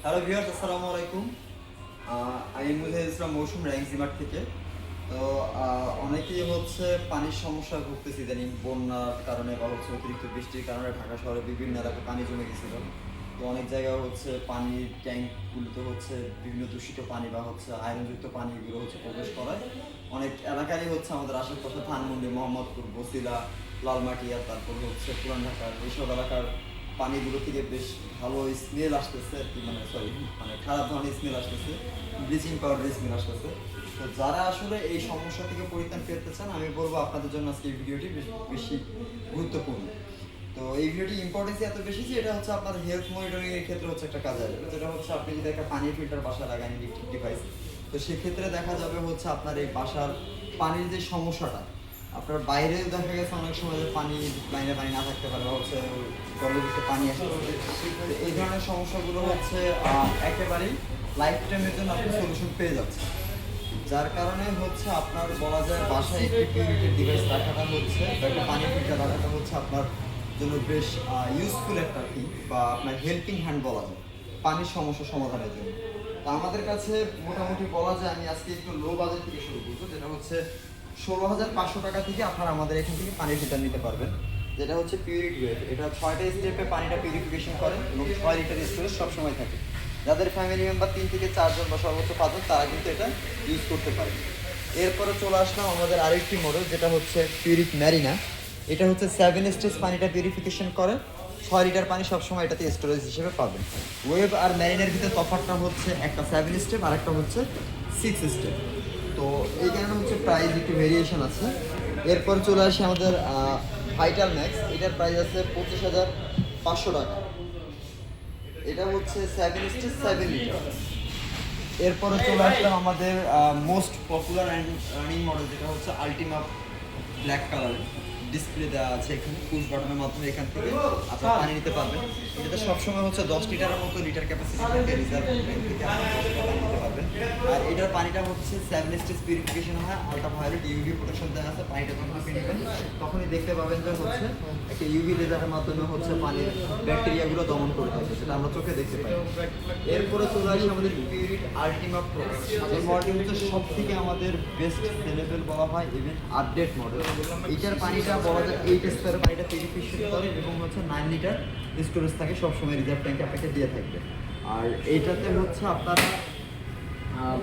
Hello viewers, আসসালামু আলাইকুম। আমি মুজাহিদ ইসলাম মৌসুম র্যাংজিমার্ট থেকে। তো অনেকেই পানির সমস্যা ভুগতেছে ইদানিং, বন্যার কারণে বা অতিরিক্ত বৃষ্টির কারণে ঢাকা শহরে বিভিন্ন এলাকায় পানি জমে গেছিল। তো অনেক জায়গায় পানির ট্যাঙ্কগুলোতে বিভিন্ন দূষিত পানি বা আয়রনযুক্ত পানিগুলো প্রবেশ করায়। অনেক এলাকারই আমাদের আশেপাশে ধানমন্ডি, মোহাম্মদপুর, বসিলা, লালমাটিয়া, তারপর পুরান ঢাকার এইসব এলাকার পানিগুলো থেকে বেশ ভালো স্মেল আসতেছে আর কি, মানে খারাপ ধরনের স্মেল আসতেছে, ব্লিচিং পাউডারের স্মেল আসতেছে। তো যারা আসলে এই সমস্যা থেকে পরিত্রাণ পেতে চান, আমি বলবো আপনাদের জন্য আজকে এই ভিডিওটি বেশি গুরুত্বপূর্ণ। তো এই ভিডিওটি ইম্পর্টেন্স এত বেশি যে এটা আপনার হেলথ মনিটরিং এর ক্ষেত্রে একটা কাজে আসবে। যেটা আপনি যদি একটা পানির ফিল্টার বাসায় লাগান, ইলেকট্রিক ডিভাইস, তো সেক্ষেত্রে দেখা যাবে আপনার এই বাসার পানির যে সমস্যাটা, আপনার বাইরে দেখা গেছে অনেক সময় যে পানি লাইনে পানি না থাকতে পারে বা জলের ভিতরে পানি আসে, এই ধরনের সমস্যাগুলো একেবারেই লাইফ টাইমের জন্য আপনি সলিউশন পেয়ে যাচ্ছে। যার কারণে আপনার বলা যায় বাসায় একটি পিউরিটেড ডিভাইস রাখাটা বা একটা পানি ফিল্টার রাখাটা আপনার জন্য বেশ ইউজফুল একটা থিং বা আপনার হেল্পিং হ্যান্ড বলা যায় পানির সমস্যা সমাধানের জন্য। তো আমাদের কাছে মোটামুটি বলা যায়, আমি আজকে একটু লো বাজেট থেকে শুরু করবো, যেটা 16,500 টাকা থেকে আপনারা আমাদের এখান থেকে পানির ফিল্টার নিতে পারবেন, যেটা পিউরিট ওয়েভ। এটা 6টা স্টেপে পানিটা পিউরিফিকেশন করে এবং 6 লিটার স্টোরেজ সবসময় থাকে। যাদের ফ্যামিলি মেম্বার 3 থেকে 4 জন বা সর্বোচ্চ 5 জন, তারা কিন্তু এটা ইউজ করতে পারে। এরপরে চলে আসলাম আমাদের আরেকটি মডেল, যেটা পিউরিট ম্যারিনা। এটা 7 স্টেজ পানিটা পিউরিফিকেশন করে, 6 লিটার পানি সবসময় এটাতে স্টোরেজ হিসেবে পাবেন। ওয়েভ আর ম্যারিনের ভিতরে তফাৎটা একটা 7 স্টেপ আর একটা 6 স্টেপ। তো এই কারণে প্রাইস একটু ভেরিয়েশন আছে। এরপর চলে আসে আমাদের ভাইটাল ম্যাক্স। এটার প্রাইস আছে 25,500 টাকা। এটা 7 স্টেজ 7 লিটার। এরপরে চলে আসলাম আমাদের most popular and running model, যেটা আলটিমা ব্ল্যাক কালারের। ডিসপ্লে দেওয়া আছে এখানে, পুশ বাটনের মাধ্যমে এখান থেকে আপনারা পানি নিতে পারবেন। এটাতে সবসময় 10 লিটারের মতো লিটার ক্যাপাসিটি থাকে, রিজার্ভ ট্যাঙ্ক থেকে আপনারা 10 লিটার পানি নিতে পারবেন। আর এটার পানিটা 7 স্টেজ পিউরিফিকেশন হয়, আল্ট্রাভায়োলেট ইউভি প্রোটেকশন দেওয়া আছে। পানিটা যখন আপনি নেবেন তখনই দেখতে পাবেন যে একটা ইউভি লেজারের মাধ্যমে পানির ব্যাকটেরিয়াগুলো দমন করে থাকে, সেটা আমরা চোখে দেখতে পাই। এরপরে চলে আসে আমাদের পিউরিট আলটিমা প্রো। এই মডেলটা সব থেকে আমাদের বেস্ট সেলেবল বলা হয়, ইভেন আপডেট মডেল। এটার পানিটা বলা যায় 8 স্কোয়ার পানিটা পিউরিফিকেশন করে এবং 9 লিটার স্টোরেজ থাকে, সবসময় রিজার্ভ ট্যাঙ্কে আপনাকে দিয়ে থাকবে। আর এইটাতে আপনারা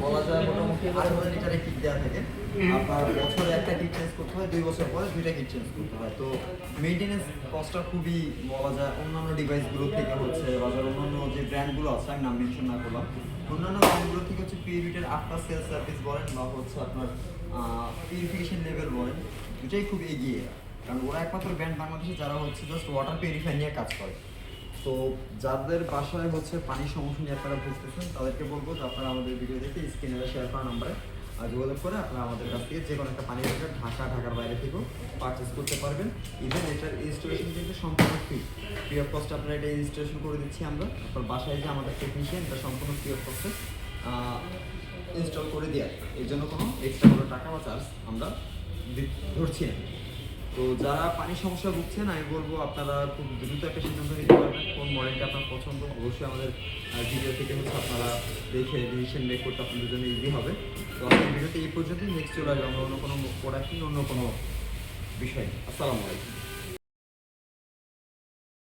বলা যায় মোটামুটি 18 লিটারের কিট দেওয়া থাকে। আপনার বছরে একটা কিট চেঞ্জ করতে হয়, 2 বছর পরে 2টা কিট চেঞ্জ করতে হয়। তো মেনটেনেন্স কস্টটা খুবই বলা যায় অন্যান্য ডিভাইসগুলো থেকে বাজার অন্যান্য যে ব্র্যান্ডগুলো আছে, আমি নাম মেনশন না করলাম, অন্যান্য ব্র্যান্ডগুলো থেকে পিউরিটের আফটার সেল সার্ভিস বলেন বা আপনার পিউরিফিকেশন লেভেল বলেন, দুটাই খুব এগিয়ে। কারণ ওরা একমাত্র ব্র্যান্ড বাংলাদেশে যারা জাস্ট ওয়াটার পিউরিফাই নিয়ে কাজ করে। তো যাদের বাসায় পানির সমস্যা নিয়ে আপনারা বুঝতেছেন, তাদেরকে বলবো যে আপনারা আমাদের ভিডিও দেখে স্ক্রিনে শেয়ার করা নাম্বারে যোগাযোগ করে আপনারা আমাদের কাছ থেকে যে কোনো একটা পানির ফিল্টার ঢাকার বাইরে থেকেও পারচেস করতে পারবেন। ইভেন এটার ইনস্টলেশন কিন্তু সম্পূর্ণ ফ্রি অফ কস্ট আপনারা এটা ইনস্টলেশন করে দিচ্ছি আমরা। আপনার বাসায় যে আমাদের টেকনিশিয়ান, এটা সম্পূর্ণ ফ্রি অফ কস্টে ইনস্টল করে দেওয়ার, এই জন্য কোনো এক্সট্রা কোনো টাকা বা চার্জ আমরা ধরছি না। তো যারা পানির সমস্যা ভুগছেন, আমি বলবো আপনারা খুব দ্রুত একটা সিদ্ধান্ত নিতে পারবেন কোন মডেলটা আপনার পছন্দ। অবশ্যই আমাদের ভিডিও থেকে আপনারা দেখে ডিসিশন মেক করতে আপনাদের জন্য ইজি হবে। তো আমাদের ভিডিওতে এই পর্যন্তই। নেক্সট চলে আসবে আমরা অন্য কোনো প্রোডাক্ট নিয়ে, অন্য কোনো বিষয়। আসসালামু আলাইকুম।